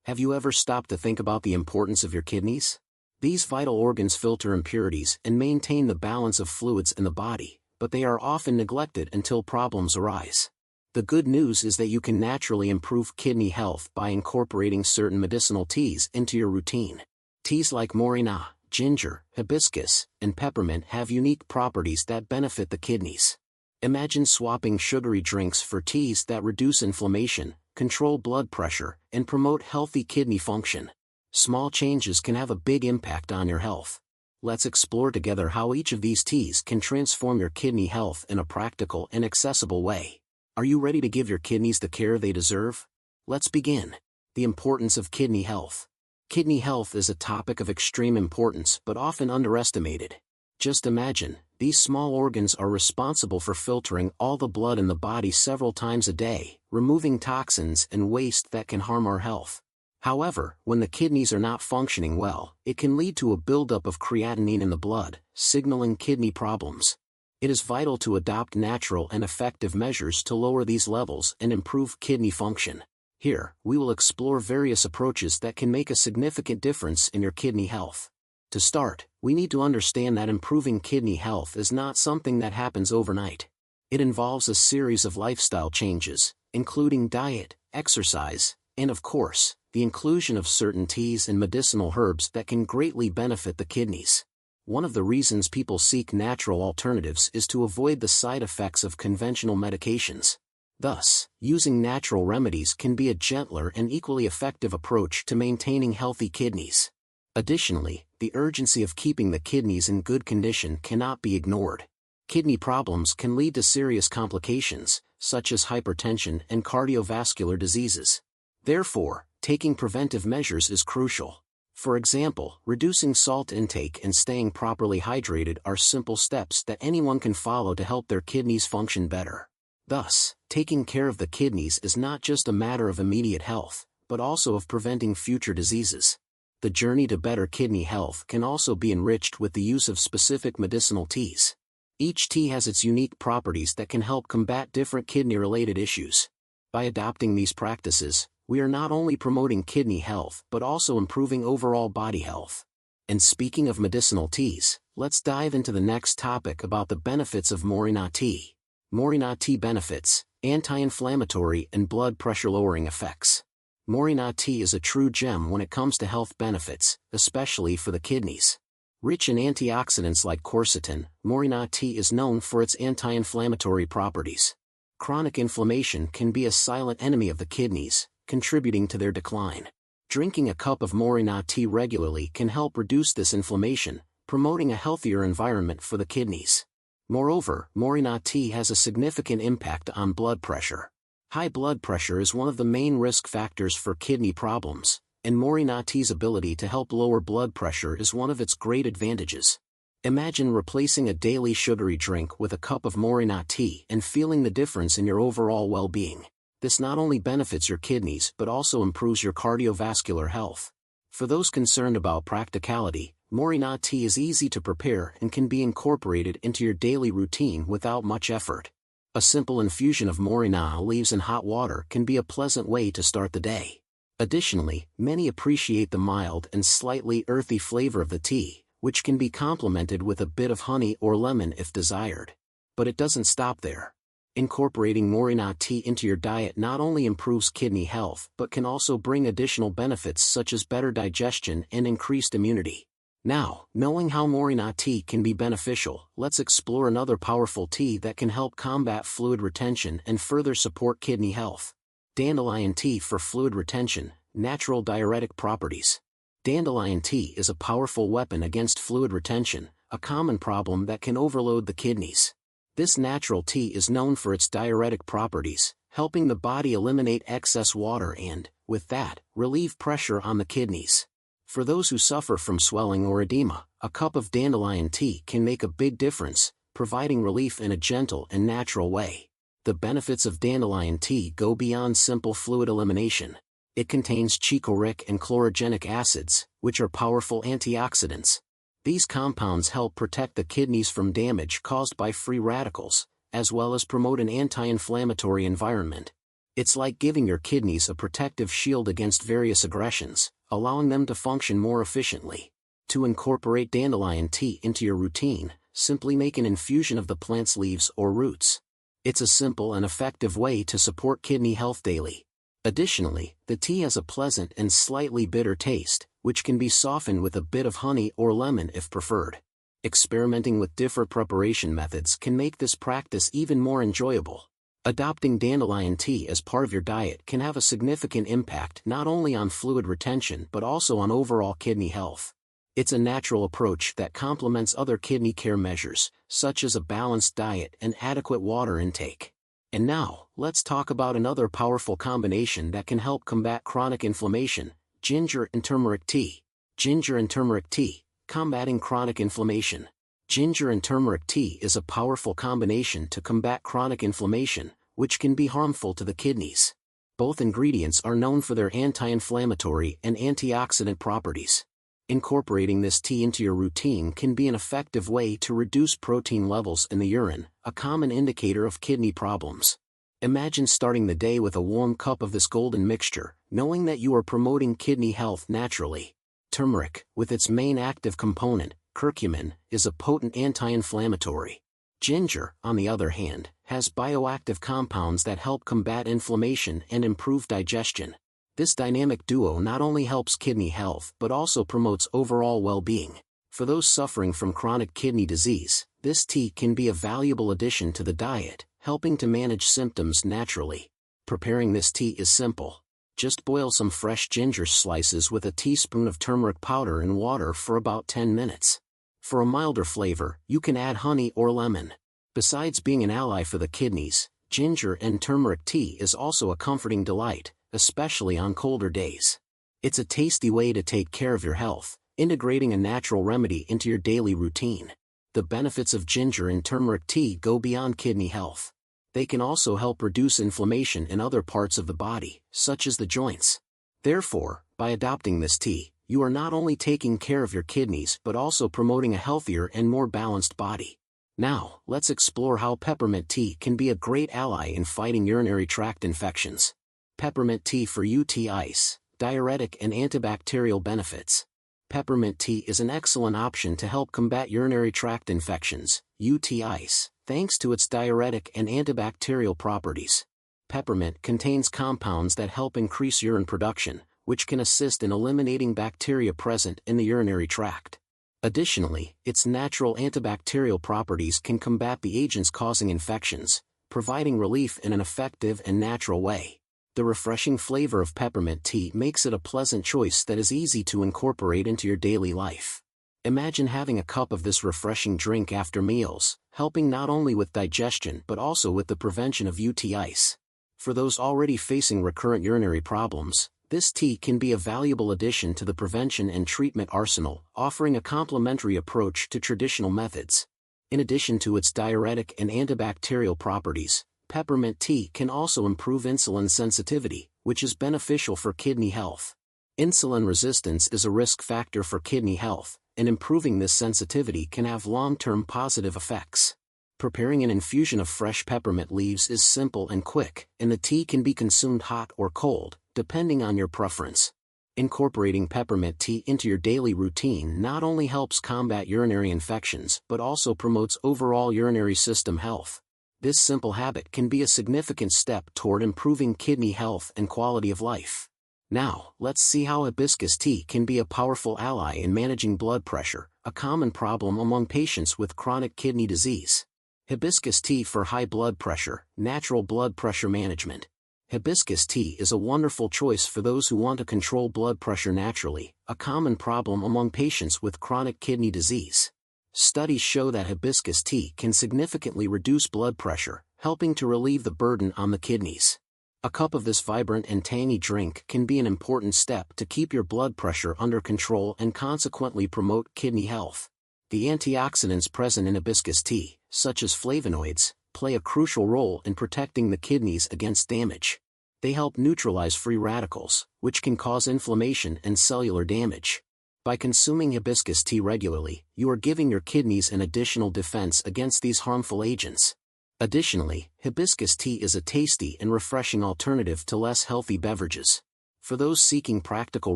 Have you ever stopped to think about the importance of your kidneys? These vital organs filter impurities and maintain the balance of fluids in the body, but they are often neglected until problems arise. The good news is that you can naturally improve kidney health by incorporating certain medicinal teas into your routine. Teas like morina, ginger, hibiscus, and peppermint have unique properties that benefit the kidneys. Imagine swapping sugary drinks for teas that reduce inflammation, control blood pressure, and promote healthy kidney function. Small changes can have a big impact on your health. Let's explore together how each of these teas can transform your kidney health in a practical and accessible way. Are you ready to give your kidneys the care they deserve? Let's begin. The importance of kidney health. Kidney health is a topic of extreme importance but often underestimated. Just imagine, these small organs are responsible for filtering all the blood in the body several times a day, removing toxins and waste that can harm our health. However, when the kidneys are not functioning well, it can lead to a buildup of creatinine in the blood, signaling kidney problems. It is vital to adopt natural and effective measures to lower these levels and improve kidney function. Here, we will explore various approaches that can make a significant difference in your kidney health. To start, we need to understand that improving kidney health is not something that happens overnight. It involves a series of lifestyle changes, including diet, exercise, and of course, the inclusion of certain teas and medicinal herbs that can greatly benefit the kidneys. One of the reasons people seek natural alternatives is to avoid the side effects of conventional medications. Thus, using natural remedies can be a gentler and equally effective approach to maintaining healthy kidneys. Additionally, the urgency of keeping the kidneys in good condition cannot be ignored. Kidney problems can lead to serious complications, such as hypertension and cardiovascular diseases. Therefore, taking preventive measures is crucial. For example, reducing salt intake and staying properly hydrated are simple steps that anyone can follow to help their kidneys function better. Thus, taking care of the kidneys is not just a matter of immediate health, but also of preventing future diseases. The journey to better kidney health can also be enriched with the use of specific medicinal teas. Each tea has its unique properties that can help combat different kidney-related issues. By adopting these practices, we are not only promoting kidney health but also improving overall body health. And speaking of medicinal teas, let's dive into the next topic about the benefits of morina tea. Morina tea benefits: anti-inflammatory and blood pressure-lowering effects. Morina tea is a true gem when it comes to health benefits, especially for the kidneys. Rich in antioxidants like quercetin, morina tea is known for its anti-inflammatory properties. Chronic inflammation can be a silent enemy of the kidneys, contributing to their decline. Drinking a cup of morina tea regularly can help reduce this inflammation, promoting a healthier environment for the kidneys. Moreover, morina tea has a significant impact on blood pressure. High blood pressure is one of the main risk factors for kidney problems, and morina tea's ability to help lower blood pressure is one of its great advantages. Imagine replacing a daily sugary drink with a cup of morina tea and feeling the difference in your overall well-being. This not only benefits your kidneys but also improves your cardiovascular health. For those concerned about practicality, morina tea is easy to prepare and can be incorporated into your daily routine without much effort. A simple infusion of morina leaves in hot water can be a pleasant way to start the day. Additionally, many appreciate the mild and slightly earthy flavor of the tea, which can be complemented with a bit of honey or lemon if desired. But it doesn't stop there. Incorporating morina tea into your diet not only improves kidney health but can also bring additional benefits such as better digestion and increased immunity. Now, knowing how morina tea can be beneficial, let's explore another powerful tea that can help combat fluid retention and further support kidney health. Dandelion tea for fluid retention, natural diuretic properties. Dandelion tea is a powerful weapon against fluid retention, a common problem that can overload the kidneys. This natural tea is known for its diuretic properties, helping the body eliminate excess water and, with that, relieve pressure on the kidneys. For those who suffer from swelling or edema, a cup of dandelion tea can make a big difference, providing relief in a gentle and natural way. The benefits of dandelion tea go beyond simple fluid elimination. It contains chicorrhic and chlorogenic acids, which are powerful antioxidants. These compounds help protect the kidneys from damage caused by free radicals, as well as promote an anti-inflammatory environment. It's like giving your kidneys a protective shield against various aggressions, allowing them to function more efficiently. To incorporate dandelion tea into your routine, simply make an infusion of the plant's leaves or roots. It's a simple and effective way to support kidney health daily. Additionally, the tea has a pleasant and slightly bitter taste, which can be softened with a bit of honey or lemon if preferred. Experimenting with different preparation methods can make this practice even more enjoyable. Adopting dandelion tea as part of your diet can have a significant impact not only on fluid retention but also on overall kidney health. It's a natural approach that complements other kidney care measures, such as a balanced diet and adequate water intake. And now, let's talk about another powerful combination that can help combat chronic inflammation: ginger and turmeric tea. Ginger and turmeric tea, combating chronic inflammation. Ginger and turmeric tea is a powerful combination to combat chronic inflammation, which can be harmful to the kidneys. Both ingredients are known for their anti-inflammatory and antioxidant properties. Incorporating this tea into your routine can be an effective way to reduce protein levels in the urine, a common indicator of kidney problems. Imagine starting the day with a warm cup of this golden mixture, knowing that you are promoting kidney health naturally. Turmeric, with its main active component, curcumin, is a potent anti-inflammatory. Ginger, on the other hand, has bioactive compounds that help combat inflammation and improve digestion. This dynamic duo not only helps kidney health but also promotes overall well-being. For those suffering from chronic kidney disease, this tea can be a valuable addition to the diet, helping to manage symptoms naturally. Preparing this tea is simple. Just boil some fresh ginger slices with a teaspoon of turmeric powder in water for about 10 minutes. For a milder flavor, you can add honey or lemon. Besides being an ally for the kidneys, ginger and turmeric tea is also a comforting delight, especially on colder days. It's a tasty way to take care of your health, integrating a natural remedy into your daily routine. The benefits of ginger and turmeric tea go beyond kidney health. They can also help reduce inflammation in other parts of the body, such as the joints. Therefore, by adopting this tea, you are not only taking care of your kidneys but also promoting a healthier and more balanced body. Now, let's explore how peppermint tea can be a great ally in fighting urinary tract infections. Peppermint tea for UTIs, diuretic and antibacterial benefits. Peppermint tea is an excellent option to help combat urinary tract infections, UTIs, thanks to its diuretic and antibacterial properties. Peppermint contains compounds that help increase urine production, which can assist in eliminating bacteria present in the urinary tract. Additionally, its natural antibacterial properties can combat the agents causing infections, providing relief in an effective and natural way. The refreshing flavor of peppermint tea makes it a pleasant choice that is easy to incorporate into your daily life. Imagine having a cup of this refreshing drink after meals, helping not only with digestion but also with the prevention of UTIs. For those already facing recurrent urinary problems, this tea can be a valuable addition to the prevention and treatment arsenal, offering a complementary approach to traditional methods. In addition to its diuretic and antibacterial properties, peppermint tea can also improve insulin sensitivity, which is beneficial for kidney health. Insulin resistance is a risk factor for kidney health, and improving this sensitivity can have long-term positive effects. Preparing an infusion of fresh peppermint leaves is simple and quick, and the tea can be consumed hot or cold, depending on your preference. Incorporating peppermint tea into your daily routine not only helps combat urinary infections but also promotes overall urinary system health. This simple habit can be a significant step toward improving kidney health and quality of life. Now, let's see how hibiscus tea can be a powerful ally in managing blood pressure, a common problem among patients with chronic kidney disease. Hibiscus tea for high blood pressure, natural blood pressure management. Hibiscus tea is a wonderful choice for those who want to control blood pressure naturally, a common problem among patients with chronic kidney disease. Studies show that hibiscus tea can significantly reduce blood pressure, helping to relieve the burden on the kidneys. A cup of this vibrant and tangy drink can be an important step to keep your blood pressure under control and consequently promote kidney health. The antioxidants present in hibiscus tea, such as flavonoids, play a crucial role in protecting the kidneys against damage. They help neutralize free radicals, which can cause inflammation and cellular damage. By consuming hibiscus tea regularly, you are giving your kidneys an additional defense against these harmful agents. Additionally, hibiscus tea is a tasty and refreshing alternative to less healthy beverages. For those seeking practical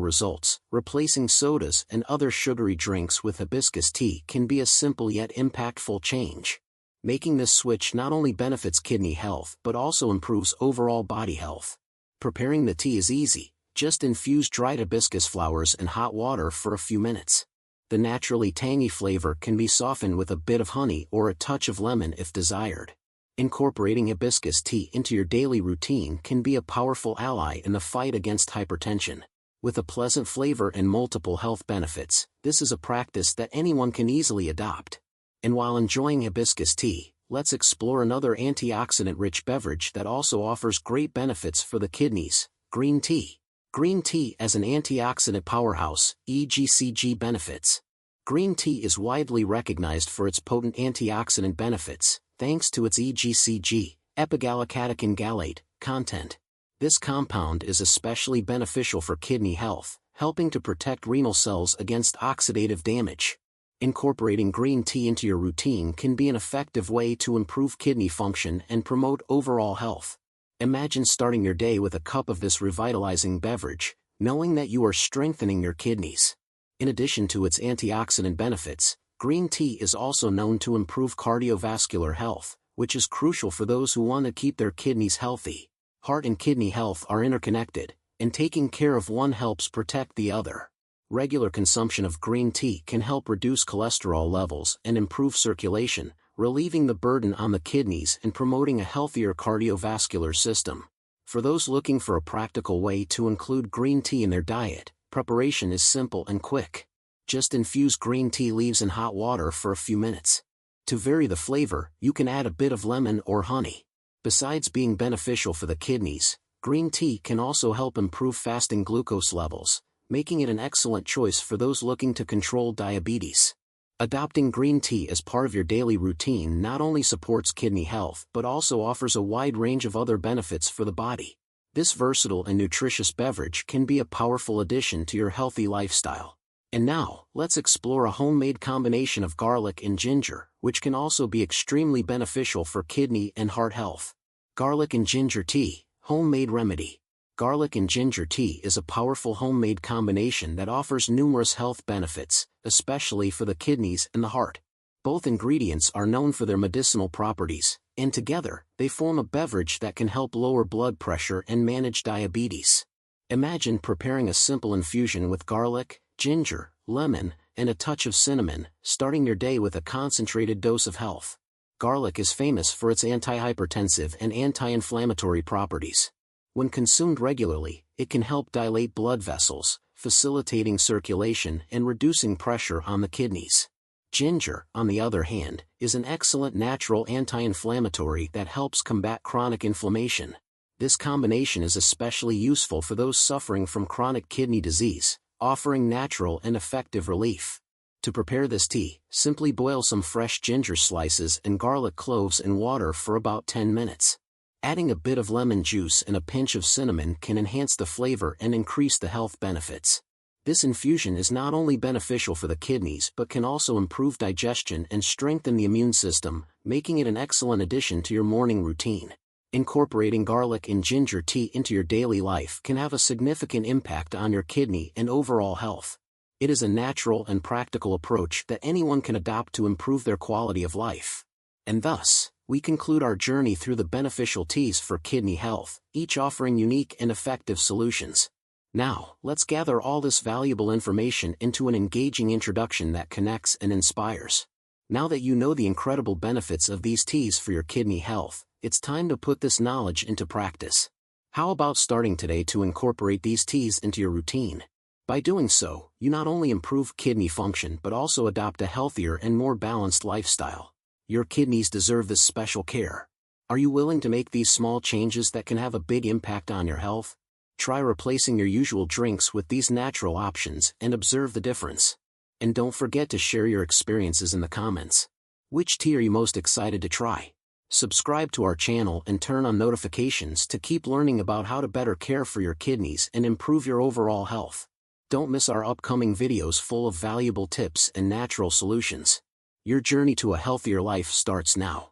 results, replacing sodas and other sugary drinks with hibiscus tea can be a simple yet impactful change. Making this switch not only benefits kidney health but also improves overall body health. Preparing the tea is easy. Just infuse dried hibiscus flowers in hot water for a few minutes. The naturally tangy flavor can be softened with a bit of honey or a touch of lemon if desired. Incorporating hibiscus tea into your daily routine can be a powerful ally in the fight against hypertension. With a pleasant flavor and multiple health benefits, this is a practice that anyone can easily adopt. And while enjoying hibiscus tea, let's explore another antioxidant-rich beverage that also offers great benefits for the kidneys: green tea. Green tea as an antioxidant powerhouse, EGCG benefits. Green tea is widely recognized for its potent antioxidant benefits, thanks to its EGCG, epigallocatechin gallate, content. This compound is especially beneficial for kidney health, helping to protect renal cells against oxidative damage. Incorporating green tea into your routine can be an effective way to improve kidney function and promote overall health. Imagine starting your day with a cup of this revitalizing beverage, knowing that you are strengthening your kidneys. In addition to its antioxidant benefits, green tea is also known to improve cardiovascular health, which is crucial for those who want to keep their kidneys healthy. Heart and kidney health are interconnected, and taking care of one helps protect the other. Regular consumption of green tea can help reduce cholesterol levels and improve circulation, relieving the burden on the kidneys and promoting a healthier cardiovascular system. For those looking for a practical way to include green tea in their diet, preparation is simple and quick. Just infuse green tea leaves in hot water for a few minutes. To vary the flavor, you can add a bit of lemon or honey. Besides being beneficial for the kidneys, green tea can also help improve fasting glucose levels, making it an excellent choice for those looking to control diabetes. Adopting green tea as part of your daily routine not only supports kidney health but also offers a wide range of other benefits for the body. This versatile and nutritious beverage can be a powerful addition to your healthy lifestyle. And now, let's explore a homemade combination of garlic and ginger, which can also be extremely beneficial for kidney and heart health. Garlic and ginger tea, homemade remedy. Garlic and ginger tea is a powerful homemade combination that offers numerous health benefits, especially for the kidneys and the heart. Both ingredients are known for their medicinal properties, and together, they form a beverage that can help lower blood pressure and manage diabetes. Imagine preparing a simple infusion with garlic, ginger, lemon, and a touch of cinnamon, starting your day with a concentrated dose of health. Garlic is famous for its antihypertensive and anti-inflammatory properties. When consumed regularly, it can help dilate blood vessels, facilitating circulation and reducing pressure on the kidneys. Ginger, on the other hand, is an excellent natural anti-inflammatory that helps combat chronic inflammation. This combination is especially useful for those suffering from chronic kidney disease, offering natural and effective relief. To prepare this tea, simply boil some fresh ginger slices and garlic cloves in water for about 10 minutes. Adding a bit of lemon juice and a pinch of cinnamon can enhance the flavor and increase the health benefits. This infusion is not only beneficial for the kidneys but can also improve digestion and strengthen the immune system, making it an excellent addition to your morning routine. Incorporating garlic and ginger tea into your daily life can have a significant impact on your kidney and overall health. It is a natural and practical approach that anyone can adopt to improve their quality of life. And thus, we conclude our journey through the beneficial teas for kidney health, each offering unique and effective solutions. Now, let's gather all this valuable information into an engaging introduction that connects and inspires. Now that you know the incredible benefits of these teas for your kidney health, it's time to put this knowledge into practice. How about starting today to incorporate these teas into your routine? By doing so, you not only improve kidney function but also adopt a healthier and more balanced lifestyle. Your kidneys deserve this special care. Are you willing to make these small changes that can have a big impact on your health? Try replacing your usual drinks with these natural options and observe the difference. And don't forget to share your experiences in the comments. Which tea are you most excited to try? Subscribe to our channel and turn on notifications to keep learning about how to better care for your kidneys and improve your overall health. Don't miss our upcoming videos full of valuable tips and natural solutions. Your journey to a healthier life starts now.